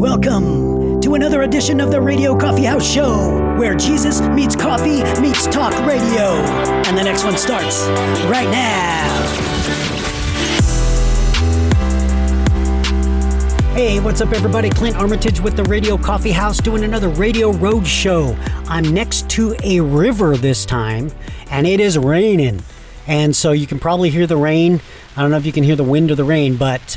Welcome to another edition of the Radio Coffee House Show, where Jesus meets coffee meets talk radio. And the next one starts right now. Hey, what's up everybody? Clint Armitage with the Radio Coffee House doing another Radio Road Show. I'm next to a river this time, and it is raining. And so you can probably hear the rain. I don't know if you can hear the wind or the rain, but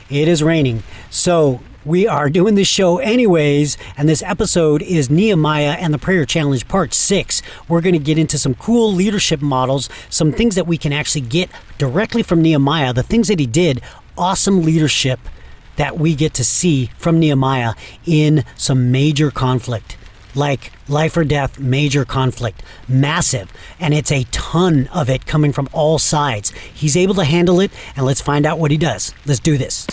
it is raining. So we are doing this show anyways, and this episode is Nehemiah and the Prayer Challenge Part 6. We're going to get into some cool leadership models, some things that we can actually get directly from Nehemiah, the things that he did, awesome leadership that we get to see from Nehemiah in some major conflict. Like life or death, major conflict, massive, and it's a ton of it coming from all sides. He's able to handle it, and let's find out what he does. Let's do this.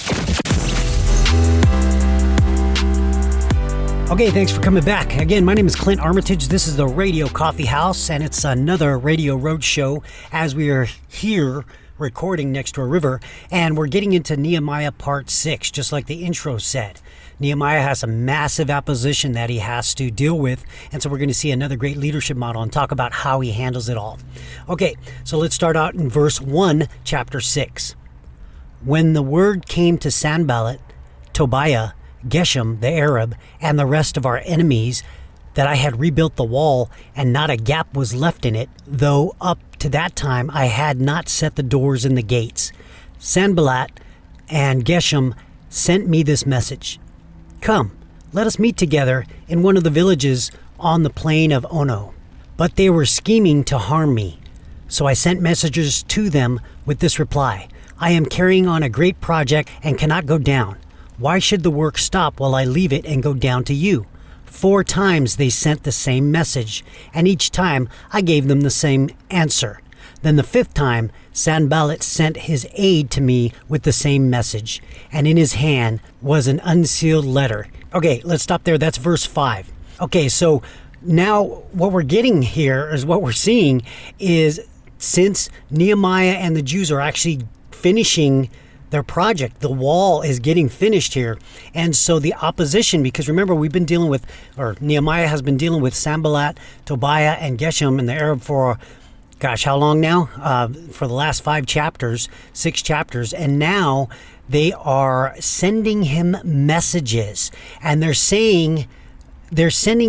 Okay, thanks for coming back. Again, my name is Clint Armitage. This is the Radio Coffee House, and it's another Radio Road Show as we are here recording next to a river, and we're getting into Nehemiah Part 6, just like the intro said. Nehemiah has a massive opposition that he has to deal with, and so we're going to see another great leadership model and talk about how he handles it all. Okay, so let's start out in verse 1, chapter 6. When the word came to Sanballat, Tobiah, Geshem the Arab, and the rest of our enemies that I had rebuilt the wall and not a gap was left in it, though up to that time I had not set the doors and the gates, Sanballat and Geshem sent me this message. Come, let us meet together in one of the villages on the plain of Ono. But they were scheming to harm me. So I sent messengers to them with this reply. I am carrying on a great project and cannot go down. Why should the work stop while I leave it and go down to you? 4 times they sent the same message, and each time I gave them the same answer. Then the 5th time, Sanballat sent his aide to me with the same message, and in his hand was an unsealed letter. Okay, let's stop there. That's verse 5. Okay, so now what we're getting here is what we're seeing is since Nehemiah and the Jews are actually finishing their project, the wall is getting finished here. And so the opposition, because remember we've been dealing with, or Nehemiah has been dealing with Sanballat, Tobiah, and Geshem and the Arab for how long now? For the last 5 chapters, 6 chapters. And now they are sending him messages, and they're sending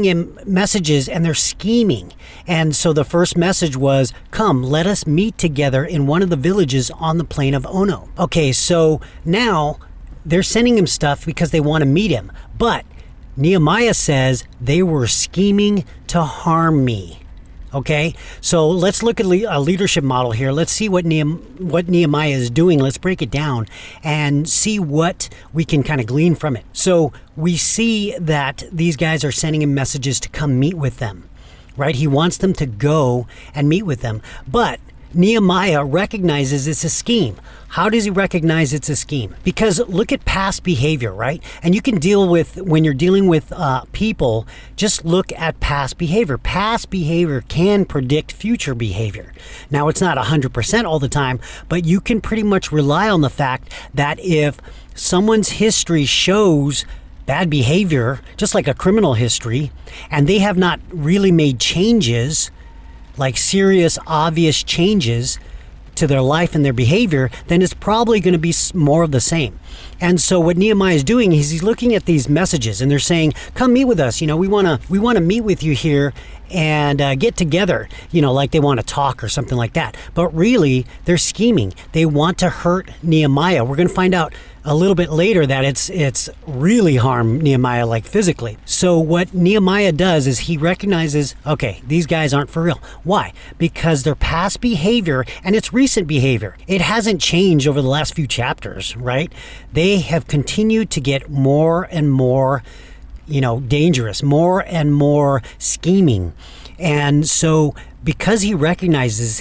him messages, and they're scheming. And so the first message was, come, let us meet together in one of the villages on the plain of Ono. Okay, so now they're sending him stuff because they want to meet him. But Nehemiah says they were scheming to harm me. Okay, so let's look at a leadership model here. Let's see what Nehemiah is doing. Let's break it down and see what we can kind of glean from it. So we see that these guys are sending him messages to come meet with them, right? He wants them to go and meet with them. But Nehemiah recognizes it's a scheme. How does he recognize it's a scheme? Because look at past behavior, right? And you can deal with, when you're dealing with people, just look at past behavior. Past behavior can predict future behavior. Now, it's not 100% all the time, but you can pretty much rely on the fact that if someone's history shows bad behavior, just like a criminal history, and they have not really made changes, like serious, obvious changes to their life and their behavior, then it's probably going to be more of the same. And so what Nehemiah is doing is he's looking at these messages, and they're saying, come meet with us. We want to meet with you here and get together, like they want to talk or something like that. But really, they're scheming. They want to hurt Nehemiah. We're going to find out a little bit later that it's really harmed Nehemiah, like physically. So what Nehemiah does is he recognizes, okay, these guys aren't for real. Why? Because their past behavior and its recent behavior, it hasn't changed over the last few chapters, right? They have continued to get more and more, dangerous, more and more scheming. And so because he recognizes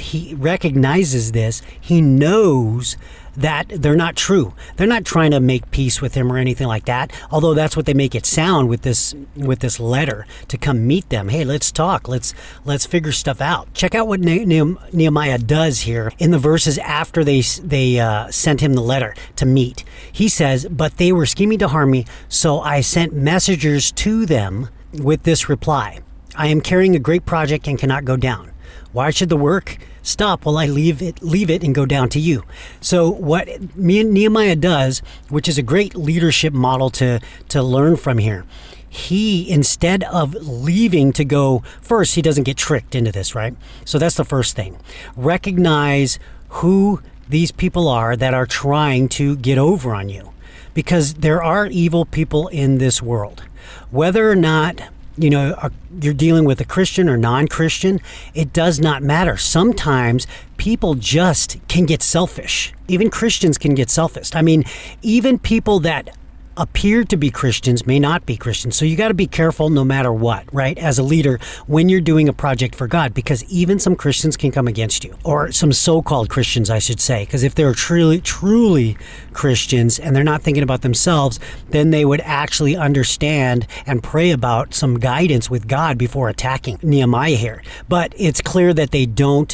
this, he knows that they're not true. They're not trying to make peace with him or anything like that, although that's what they make it sound with this letter to come meet them. Hey, let's talk. Let's figure stuff out. Check out what Nehemiah does here in the verses after they sent him the letter to meet. He says, "But they were scheming to harm me, so I sent messengers to them with this reply. I am carrying a great project and cannot go down. Why should the work stop while I leave it and go down to you?" So what Nehemiah does, which is a great leadership model to learn from here, he, instead of leaving to go first, he doesn't get tricked into this, right? So that's the first thing. Recognize who these people are that are trying to get over on you, because there are evil people in this world. Whether or not you're dealing with a Christian or non-Christian, it does not matter. Sometimes people just can get selfish. Even Christians can get selfish. I mean, even people that appear to be Christians may not be Christians. So you got to be careful no matter what, right? As a leader, when you're doing a project for God, because even some Christians can come against you, or some so-called Christians, I should say, because if they're truly Christians and they're not thinking about themselves, then they would actually understand and pray about some guidance with God before attacking Nehemiah here. But it's clear that they don't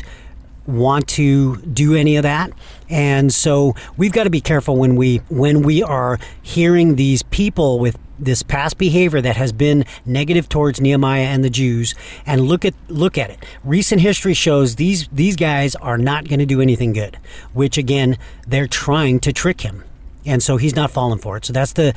want to do any of that. And so we've got to be careful when we are hearing these people with this past behavior that has been negative towards Nehemiah and the Jews, and look at it. Recent history shows these guys are not going to do anything good, which again, they're trying to trick him. And so he's not falling for it. So that's the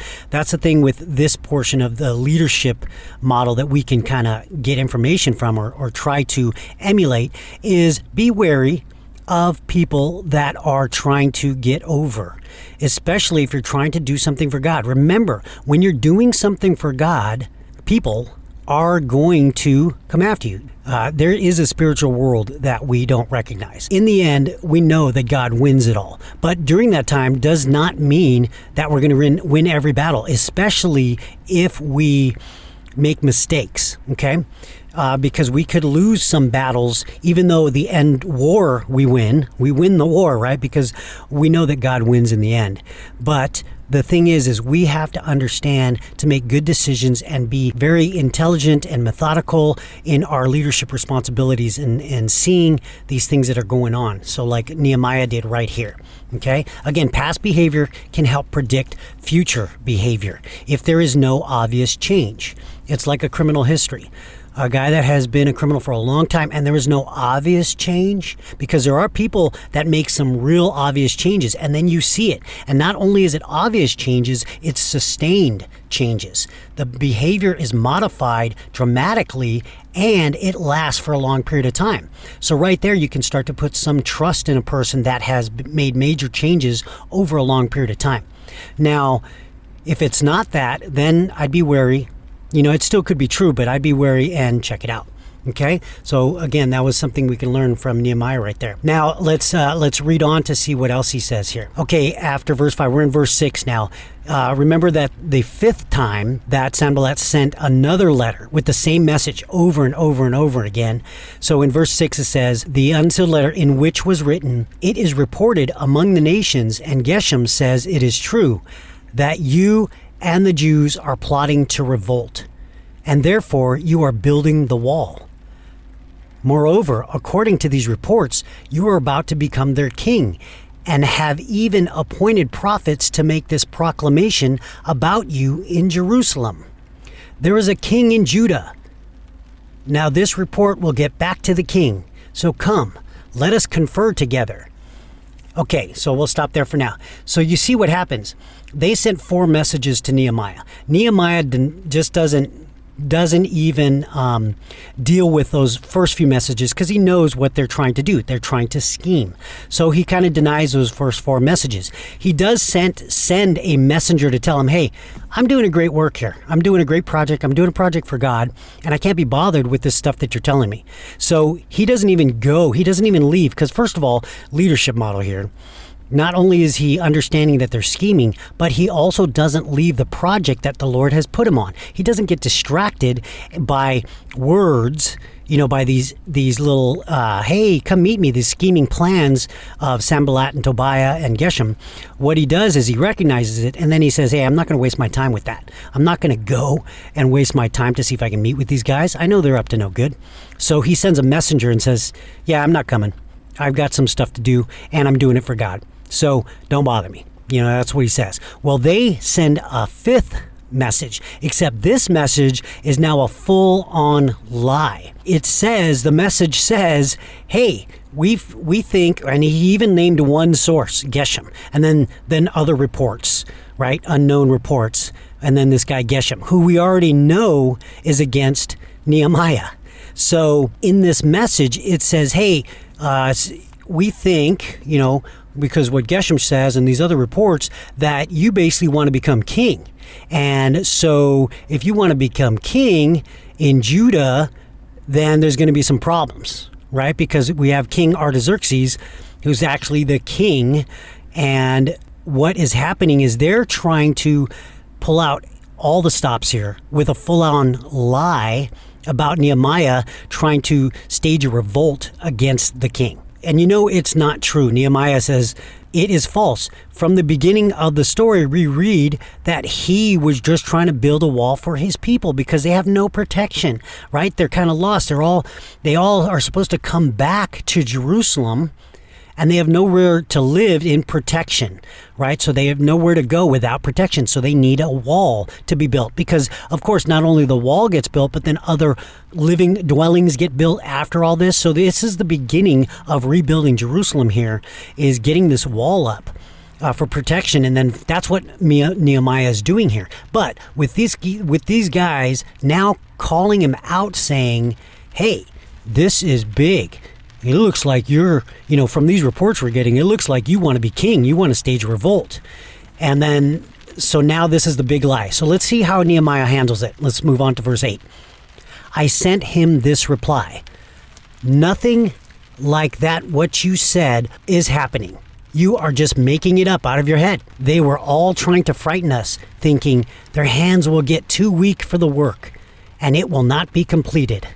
thing with this portion of the leadership model that we can kind of get information from or try to emulate, is be wary of people that are trying to get over, especially if you're trying to do something for God. Remember, when you're doing something for God, people are going to come after you. There is a spiritual world that we don't recognize. In the end, we know that God wins it all. But during that time does not mean that we're going to win every battle, especially if we make mistakes, okay? Because we could lose some battles, even though the end war we win the war, right? Because we know that God wins in the end. But the thing is we have to understand to make good decisions and be very intelligent and methodical in our leadership responsibilities and seeing these things that are going on. So like Nehemiah did right here. Okay. Again, past behavior can help predict future behavior if there is no obvious change. It's like a criminal history. A guy that has been a criminal for a long time and there is no obvious change, because there are people that make some real obvious changes and then you see it. And not only is it obvious changes, it's sustained changes. The behavior is modified dramatically and it lasts for a long period of time. So right there, you can start to put some trust in a person that has made major changes over a long period of time. Now, if it's not that, then I'd be wary. It still could be true, but I'd be wary and check it out. Okay. So again, that was something we can learn from Nehemiah right there. Now let's read on to see what else he says here. Okay. After verse 5, we're in verse 6 now. Remember that the fifth time that Sanballat sent another letter with the same message over and over and over again. So in verse 6 it says, "The unsealed letter in which was written, 'It is reported among the nations, and Geshem says it is true, that you and the Jews are plotting to revolt, and therefore you are building the wall. Moreover, according to these reports, you are about to become their king, and have even appointed prophets to make this proclamation about you in Jerusalem. There is a king in Judah. Now this report will get back to the king. So come, let us confer together.'" Okay, so we'll stop there for now. So you see what happens. They sent 4 messages to Nehemiah. Nehemiah just doesn't even deal with those first few messages because he knows what they're trying to do. They're trying to scheme. So he kind of denies those first 4 messages. He does send a messenger to tell him, hey, I'm doing a great work here. I'm doing a great project. I'm doing a project for God, and I can't be bothered with this stuff that you're telling me. So he doesn't even go. He doesn't even leave because, first of all, leadership model here. Not only is he understanding that they're scheming, but he also doesn't leave the project that the Lord has put him on. He doesn't get distracted by words by these little, hey, come meet me, these scheming plans of Sanballat and Tobiah and Geshem, what he does is he recognizes it, and then he says, hey, I'm not going to waste my time with that. I'm not going to go and waste my time to see if I can meet with these guys. I know they're up to no good. So he sends a messenger and says, yeah, I'm not coming. I've got some stuff to do, and I'm doing it for God. So don't bother me. That's what he says. Well, they send a fifth message, except this message is now a full-on lie. The message says, hey, we think, and he even named one source, Geshem, and then other reports, right? Unknown reports. And then this guy Geshem, who we already know is against Nehemiah. So in this message, it says, hey, we think, because what Geshem says and these other reports, that you basically want to become king. And so if you want to become king in Judah, then there's going to be some problems, right? Because we have King Artaxerxes, who's actually the king. And what is happening is they're trying to pull out all the stops here with a full-on lie about Nehemiah trying to stage a revolt against the king. And it's not true. Nehemiah says it is false. From the beginning of the story, we read that he was just trying to build a wall for his people because they have no protection, right? They're kind of lost. They all are supposed to come back to Jerusalem, and they have nowhere to live in protection, right? So they have nowhere to go without protection. So they need a wall to be built because, of course, not only the wall gets built, but then other living dwellings get built after all this. So this is the beginning of rebuilding Jerusalem here, is getting this wall up for protection. And then that's what Nehemiah is doing here. But with these guys now calling him out saying, hey, this is big. It looks like you're, from these reports we're getting, it looks like you want to be king. You want to stage a revolt. And then, so now this is the big lie. So let's see how Nehemiah handles it. Let's move on to verse 8. I sent him this reply. Nothing like that what you said is happening. You are just making it up out of your head. They were all trying to frighten us, thinking their hands will get too weak for the work, and it will not be completed.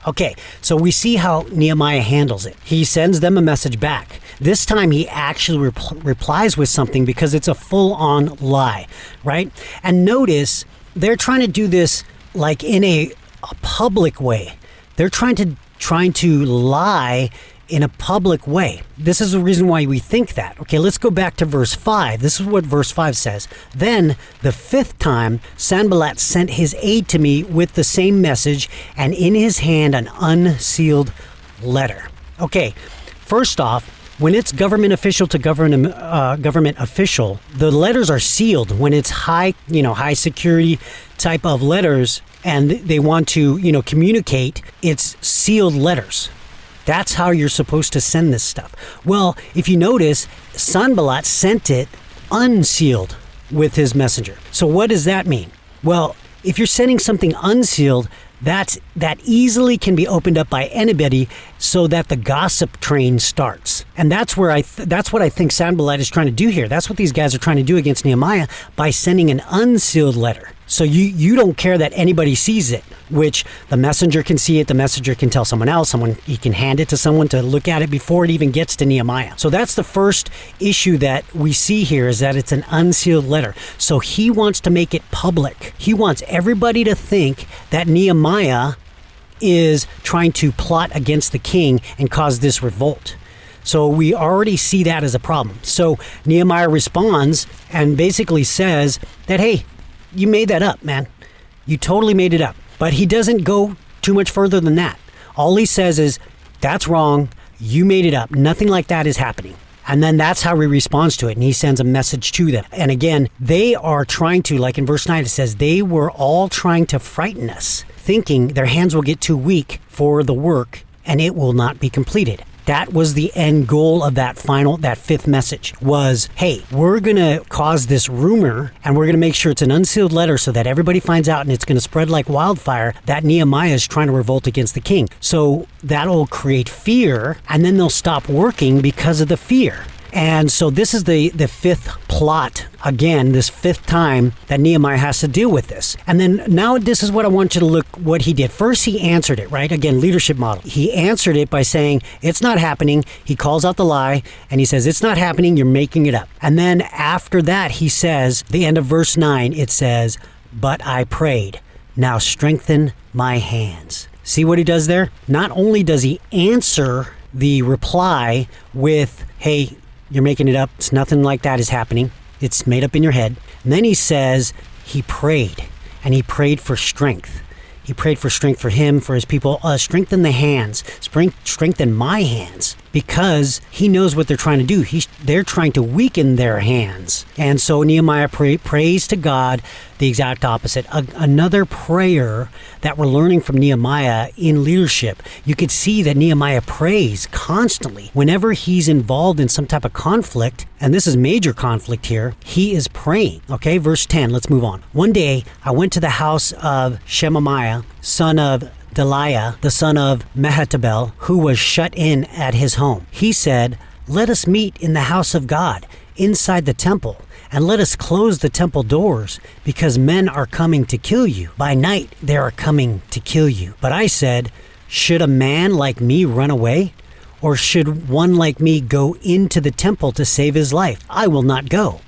Okay, so we see how Nehemiah handles it. He sends them a message back. This time he actually replies with something because it's a full-on lie, right? And notice they're trying to do this like in a public way. They're trying to lie in a public way. This is the reason why we think that. Okay, let's go back to verse 5. This is what verse 5 says. Then the fifth time, Sanballat sent his aide to me with the same message, and in his hand an unsealed letter. Okay, first off, when it's government official to government official, the letters are sealed. When it's high security type of letters, and they want to, communicate, it's sealed letters. That's how you're supposed to send this stuff. Well, if you notice, Sanballat sent it unsealed with his messenger. So what does that mean? Well, if you're sending something unsealed, that easily can be opened up by anybody so that the gossip train starts. And that's what I think Sanballat is trying to do here. That's what these guys are trying to do against Nehemiah by sending an unsealed letter. So you don't care that anybody sees it, which the messenger can see it, the messenger can tell someone else, he can hand it to someone to look at it before it even gets to Nehemiah. So that's the first issue that we see here, is that it's an unsealed letter. So he wants to make it public. He wants everybody to think that Nehemiah is trying to plot against the king and cause this revolt. So we already see that as a problem. So Nehemiah responds and basically says that, hey, you made that up, man. You totally made it up. But he doesn't go too much further than that. All he says is, that's wrong. You made it up. Nothing like that is happening. And then that's how he responds to it. And he sends a message to them. And again, they are trying to, like in verse 9, it says, they were all trying to frighten us, thinking their hands will get too weak for the work and it will not be completed. That was the end goal of that fifth message was, hey, we're going to cause this rumor and we're going to make sure it's an unsealed letter so that everybody finds out and it's going to spread like wildfire that Nehemiah is trying to revolt against the king. So that'll create fear and then they'll stop working because of the fear. And so this is the fifth plot, again, this fifth time that Nehemiah has to deal with this. And then now this is what I want you to look what he did. First, he answered it, right? Again, leadership model. He answered it by saying, it's not happening. He calls out the lie and he says, it's not happening. You're making it up. And then after that, he says, the end of verse 9, it says, but I prayed. Now strengthen my hands. See what he does there? Not only does he answer the reply with, hey, you're making it up. It's nothing like that is happening. It's made up in your head. And then he says he prayed, and he prayed for strength. He prayed for strength for him, for his people. Strengthen the hands. Strengthen my hands. Because he knows what they're trying to do. They're trying to weaken their hands. And so Nehemiah prays to God the exact opposite. Another prayer that we're learning from Nehemiah in leadership. You could see that Nehemiah prays constantly. Whenever he's involved in some type of conflict, and this is major conflict here, he is praying. Okay, verse 10, let's move on. One day, I went to the house of Shemaiah, son of Delaiah, the son of Mehetabel, who was shut in at his home. He said, let us meet in the house of God, inside the temple, and let us close the temple doors, because men are coming to kill you. By night they are coming to kill you. But I said, should a man like me run away? Or should one like me go into the temple to save his life? I will not go.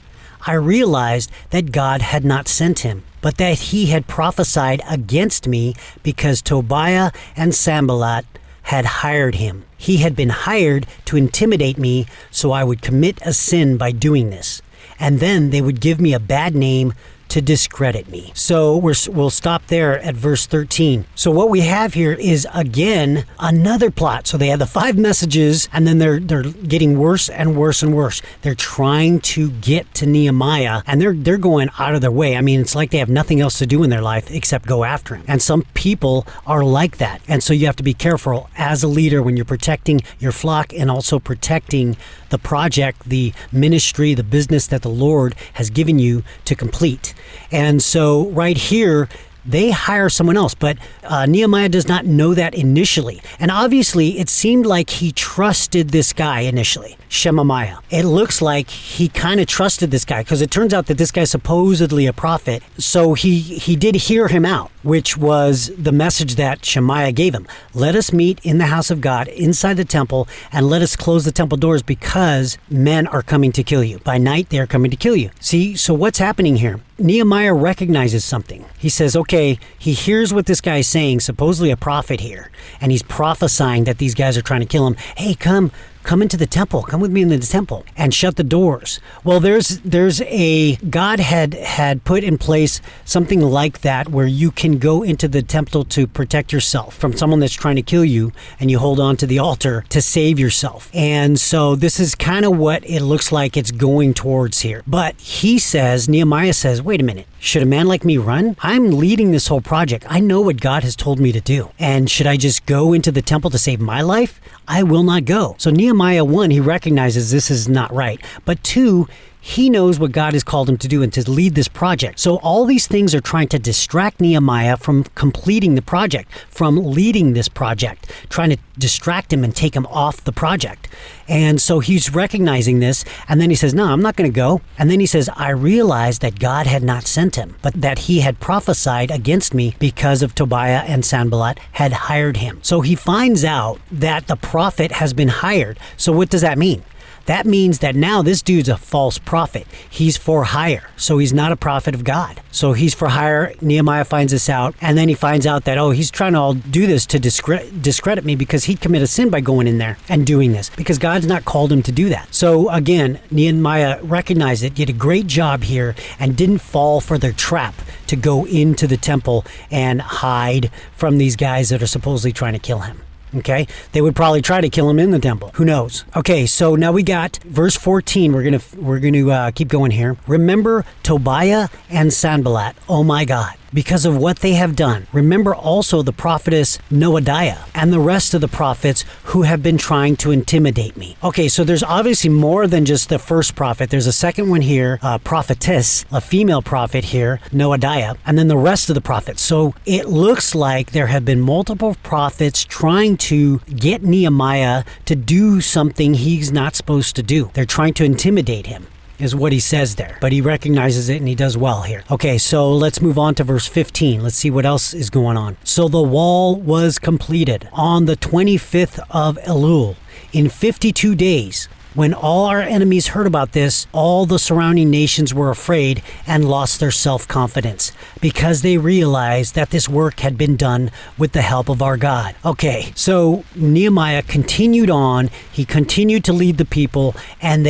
I realized that God had not sent him, but that he had prophesied against me because Tobiah and Sanballat had hired him. He had been hired to intimidate me so I would commit a sin by doing this. And then they would give me a bad name to discredit me. So we'll stop there at verse 13. So what we have here is, again, another plot. So they have the 5 messages, and then they're getting worse and worse and worse. They're trying to get to Nehemiah, and they're going out of their way. I mean, it's like they have nothing else to do in their life except go after him. And some people are like that. And so you have to be careful as a leader when you're protecting your flock and also protecting the project, the ministry, the business that the Lord has given you to complete. And so right here, they hire someone else, but Nehemiah does not know that initially. And obviously, it seemed like he trusted this guy initially, Shemaiah. It looks like he kind of trusted this guy, because it turns out that this guy's supposedly a prophet. So he did hear him out, which was the message that Shemaiah gave him. Let us meet in the house of God, inside the temple, and let us close the temple doors, because men are coming to kill you. By night, they are coming to kill you. See, so what's happening here? Nehemiah recognizes something. He says, okay, he hears what this guy is saying, supposedly a prophet here, and he's prophesying that these guys are trying to kill him. Hey, come into the temple. Come with me into the temple and shut the doors. Well, God had put in place something like that, where you can go into the temple to protect yourself from someone that's trying to kill you, and you hold on to the altar to save yourself. And so this is kind of what it looks like it's going towards here. But Nehemiah says, wait a minute. Should a man like me run? I'm leading this whole project. I know what God has told me to do. And should I just go into the temple to save my life? I will not go. So Nehemiah, 1, he recognizes this is not right. But 2, he knows what God has called him to do and to lead this project. So all these things are trying to distract Nehemiah from completing the project, from leading this project, trying to distract him and take him off the project. And so he's recognizing this, and then he says, no, I'm not going to go. And then he says, I realized that God had not sent him, but that he had prophesied against me because of Tobiah and Sanballat had hired him. So he finds out that the prophet has been hired. So what does that mean? That means that now this dude's a false prophet. He's for hire. So he's not a prophet of God. So he's for hire. Nehemiah finds this out. And then he finds out that, he's trying to all do this to discredit me, because he'd commit a sin by going in there and doing this, because God's not called him to do that. So again, Nehemiah recognized it, did a great job here, and didn't fall for their trap to go into the temple and hide from these guys that are supposedly trying to kill him. Okay, they would probably try to kill him in the temple. Who knows? Okay, so now we got verse 14. We're gonna keep going here. Remember Tobiah and Sanballat. Oh my God, because of what they have done. Remember also the prophetess Noadiah and the rest of the prophets who have been trying to intimidate me. Okay, so there's obviously more than just the first prophet. There's a second one here, a prophetess, a female prophet here, Noadiah, and then the rest of the prophets. So it looks like there have been multiple prophets trying to get Nehemiah to do something he's not supposed to do. They're trying to intimidate him, is what he says there. But he recognizes it and he does well here. Okay, so let's move on to verse 15. Let's see what else is going on. So the wall was completed on the 25th of Elul in 52 days. When all our enemies heard about this, all the surrounding nations were afraid and lost their self-confidence because they realized that this work had been done with the help of our God. Okay, so Nehemiah continued on. He continued to lead the people, and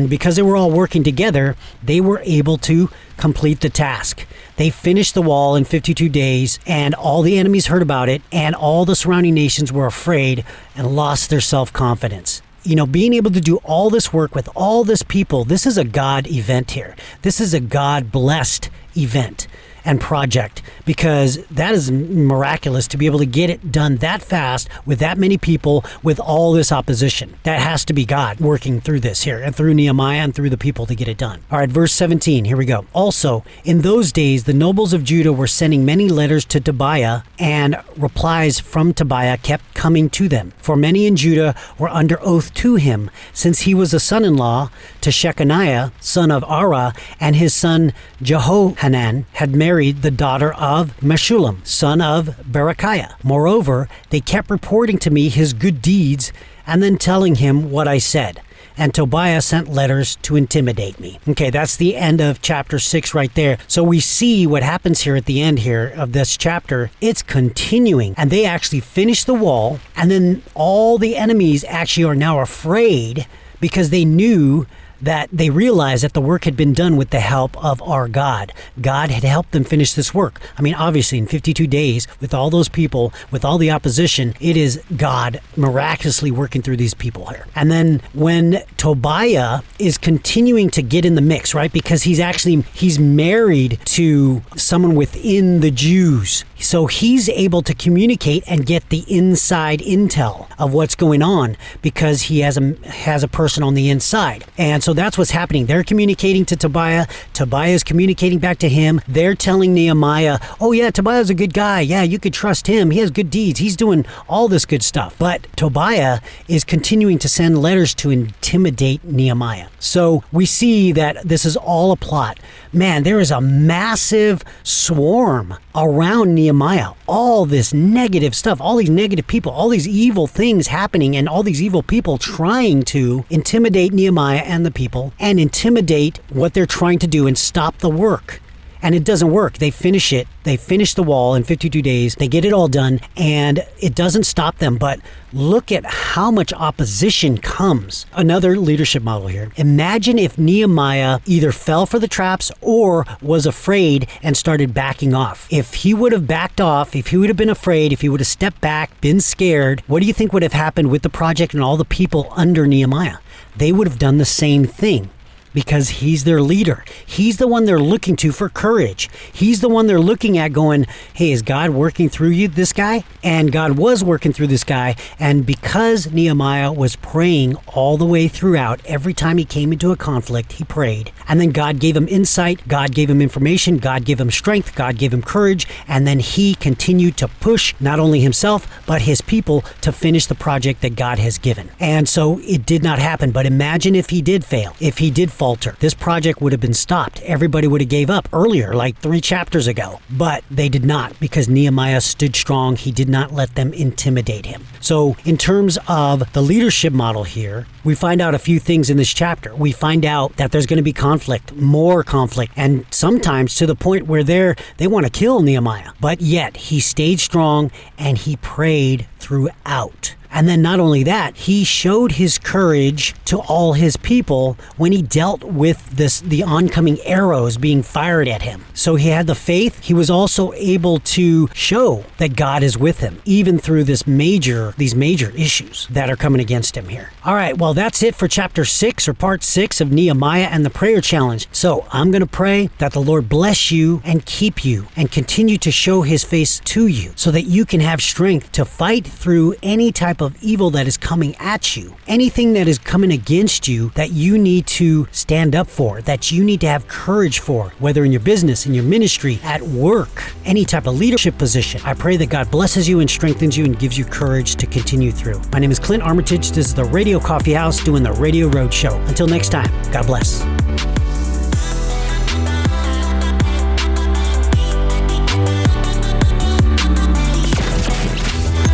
because they were all working together, they were able to complete the task. They finished the wall in 52 days, and all the enemies heard about it, and all the surrounding nations were afraid and lost their self-confidence. You know, being able to do all this work with all this people, this is a God event here. This is a God-blessed event and project, because that is miraculous to be able to get it done that fast with that many people with all this opposition. That has to be God working through this here and through Nehemiah and through the people to get it done. All right, verse 17, here we go. Also, in those days, the nobles of Judah were sending many letters to Tobiah, and replies from Tobiah kept coming to them. For many in Judah were under oath to him, since he was a son-in-law to Shechaniah, son of Ara, and his son Jehohanan had married the daughter of Meshullam, son of Berechiah. Moreover, they kept reporting to me his good deeds and then telling him what I said. And Tobiah sent letters to intimidate me. Okay, that's the end of chapter 6 right there. So we see what happens here at the end here of this chapter. It's continuing, and they actually finish the wall, and then all the enemies actually are now afraid because they knew that they realized that the work had been done with the help of our God. God had helped them finish this work. I mean, obviously, in 52 days, with all those people, with all the opposition, it is God miraculously working through these people here. And then when Tobiah is continuing to get in the mix, right? Because he's married to someone within the Jews. So he's able to communicate and get the inside intel of what's going on because he has a person on the inside. And so that's what's happening. They're communicating to Tobiah. Tobiah is communicating back to him. They're telling Nehemiah, oh yeah, Tobiah's a good guy. Yeah, you could trust him. He has good deeds. He's doing all this good stuff. But Tobiah is continuing to send letters to intimidate Nehemiah. So we see that this is all a plot. Man, there is a massive swarm around Nehemiah. All this negative stuff, all these negative people, all these evil things happening, and all these evil people trying to intimidate Nehemiah and the people and intimidate what they're trying to do and stop the work. And it doesn't work. They finish it. They finish the wall in 52 days. They get it all done, and it doesn't stop them. But look at how much opposition comes. Another leadership model here. Imagine if Nehemiah either fell for the traps or was afraid and started backing off. If he would have backed off, if he would have been afraid, if he would have stepped back, been scared, what do you think would have happened with the project and all the people under Nehemiah? They would have done the same thing. Because he's their leader. He's the one they're looking to for courage. He's the one they're looking at going, hey, is God working through you, this guy? And God was working through this guy. And because Nehemiah was praying all the way throughout, every time he came into a conflict, he prayed. And then God gave him insight. God gave him information. God gave him strength. God gave him courage. And then he continued to push not only himself, but his people to finish the project that God has given. And so it did not happen. But imagine if he did fail, if he did falter. This project would have been stopped. Everybody would have gave up earlier, like 3 chapters ago. But they did not, because Nehemiah stood strong. He did not let them intimidate him. So in terms of the leadership model here, we find out a few things in this chapter. We find out that there's going to be conflict, more conflict, and sometimes to the point where they want to kill Nehemiah. But yet he stayed strong and he prayed throughout. And then not only that, he showed his courage to all his people when he dealt with the oncoming arrows being fired at him. So he had the faith. He was also able to show that God is with him, even through these major issues that are coming against him here. All right, well, that's it for chapter 6 or part 6 of Nehemiah and the prayer challenge. So I'm going to pray that the Lord bless you and keep you and continue to show his face to you so that you can have strength to fight through any type of evil that is coming at you, anything that is coming against you that you need to stand up for, that you need to have courage for, whether in your business, in your ministry, at work, any type of leadership position. I pray that God blesses you and strengthens you and gives you courage to continue through. My name is Clint Armitage. This is the Radio Coffee House doing the Radio Road Show. Until next time, God bless.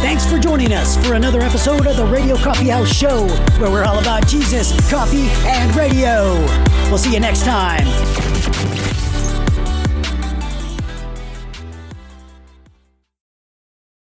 Thanks for joining us for another episode of the Radio Coffee House Show, where we're all about Jesus, coffee, and radio. We'll see you next time.